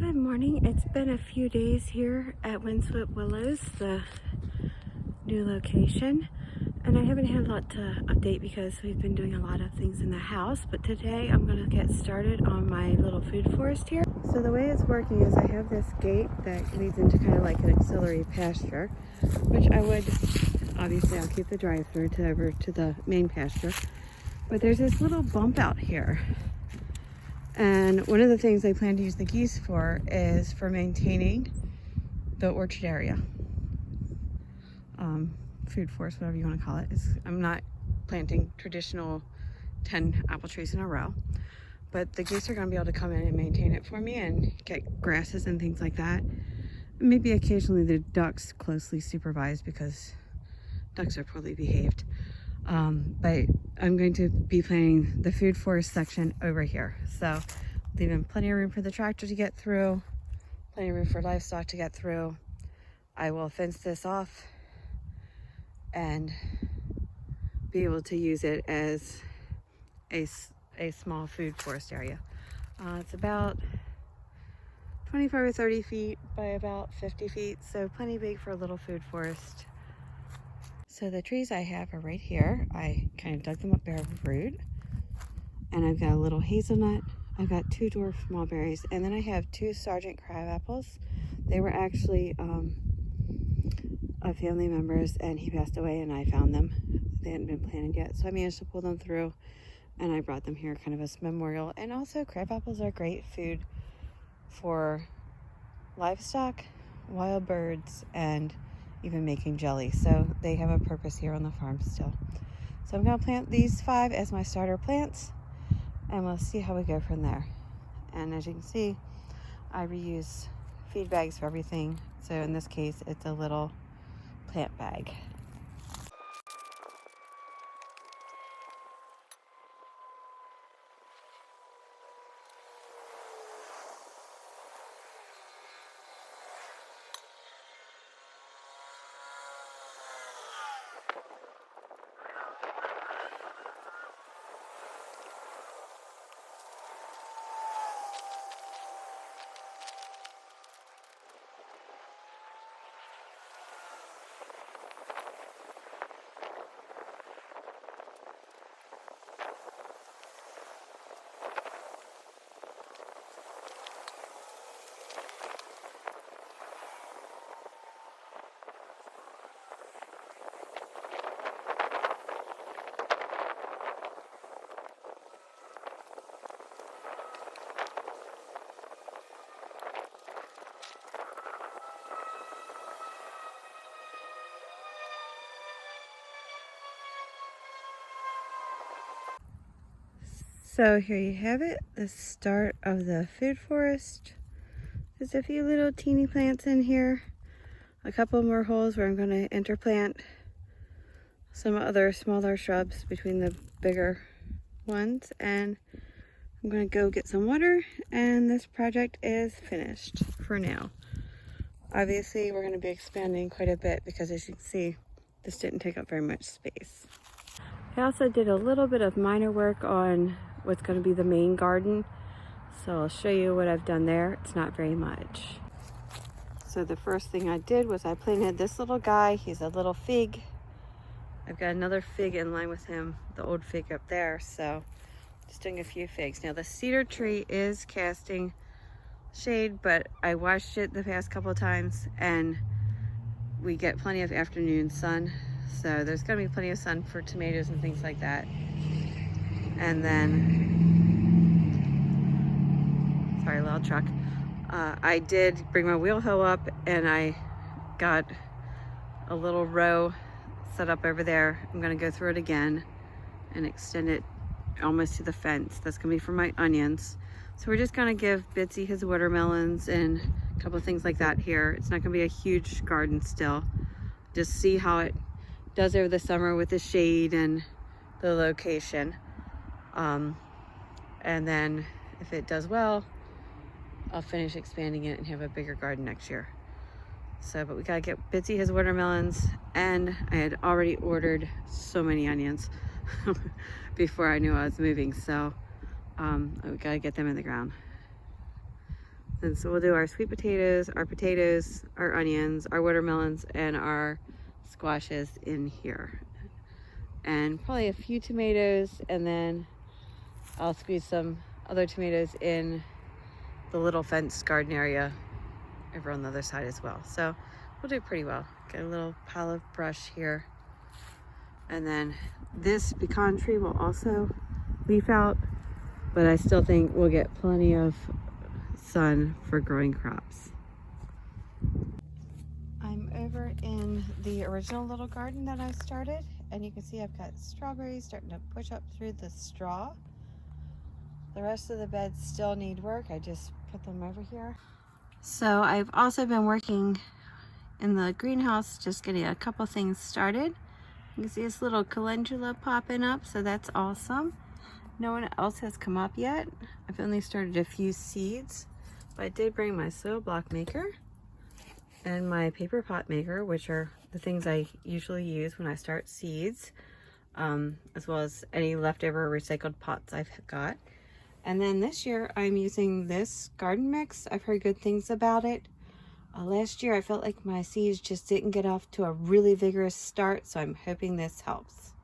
Good morning. It's been a few days here at Windswept Willows, the new location, and I haven't had a lot to update because we've been doing a lot of things in the house, but today I'm going to get started on my little food forest here. So the way it's working is I have this gate that leads into kind of like an auxiliary pasture, which obviously I'll keep the drive-through over to the main pasture, but there's this little bump out here. And one of the things I plan to use the geese for is for maintaining the orchard area. Food forest, whatever you want to call it. I'm not planting traditional 10 apple trees in a row, but the geese are going to be able to come in and maintain it for me and get grasses and things like that. And maybe occasionally the ducks closely supervised because ducks are poorly behaved. But I'm going to be planting the food forest section over here. So leaving plenty of room for the tractor to get through, plenty of room for livestock to get through. I will fence this off and be able to use it as a small food forest area. It's about 25 or 30 feet by about 50 feet, so plenty big for a little food forest. So the trees I have are right here. I kind of dug them up bare root, and I've got a little hazelnut. I've got 2 dwarf mulberries, and then I have 2 Sergeant crab apples. They were actually a family member's, and he passed away, and I found them. They hadn't been planted yet, so I managed to pull them through, and I brought them here kind of as a memorial. And also, crab apples are great food for livestock, wild birds, and even making jelly. So they have a purpose here on the farm still. So I'm going to plant these 5 as my starter plants, and we'll see how we go from there. And as you can see, I reuse feed bags for everything. So in this case, it's a little plant bag. So here you have it, the start of the food forest. There's a few little teeny plants in here. A couple more holes where I'm going to interplant some other smaller shrubs between the bigger ones. And I'm going to go get some water, and this project is finished for now. Obviously, we're going to be expanding quite a bit because, as you can see, this didn't take up very much space. I also did a little bit of minor work on what's going to be the main garden, so I'll show you what I've done there. It's not very much. So the first thing I did was I planted this little guy. He's a little fig. I've got another fig in line with him, the old fig up there, so just doing a few figs. Now the cedar tree is casting shade, but I watched it the past couple of times, and we get plenty of afternoon sun, so there's going to be plenty of sun for tomatoes and things like that. And then, sorry, loud truck. I did bring my wheel hoe up, and I got a little row set up over there. I'm going to go through it again and extend it almost to the fence. That's going to be for my onions. So we're just going to give Bitsy his watermelons and a couple of things like that here. It's not going to be a huge garden still. Just see how it does over the summer with the shade and the location. And then if it does well, I'll finish expanding it and have a bigger garden next year. So, but we gotta get Bitsy his watermelons, and I had already ordered so many onions before I knew I was moving. So we gotta get them in the ground. And so we'll do our sweet potatoes, our onions, our watermelons, and our squashes in here. And probably a few tomatoes, and then I'll squeeze some other tomatoes in the little fenced garden area over on the other side as well. So we'll do pretty well. Get a little pile of brush here. And then this pecan tree will also leaf out, but I still think we'll get plenty of sun for growing crops. I'm over in the original little garden that I started, and you can see I've got strawberries starting to push up through the straw. The rest of the beds still need work. I just put them over here. So I've also been working in the greenhouse, just getting a couple things started. You can see this little calendula popping up, so that's awesome. No one else has come up yet. I've only started a few seeds, but I did bring my soil block maker and my paper pot maker, which are the things I usually use when I start seeds, as well as any leftover recycled pots I've got. And then this year I'm using this garden mix. I've heard good things about it. Last year I felt like my seeds just didn't get off to a really vigorous start, so I'm hoping this helps.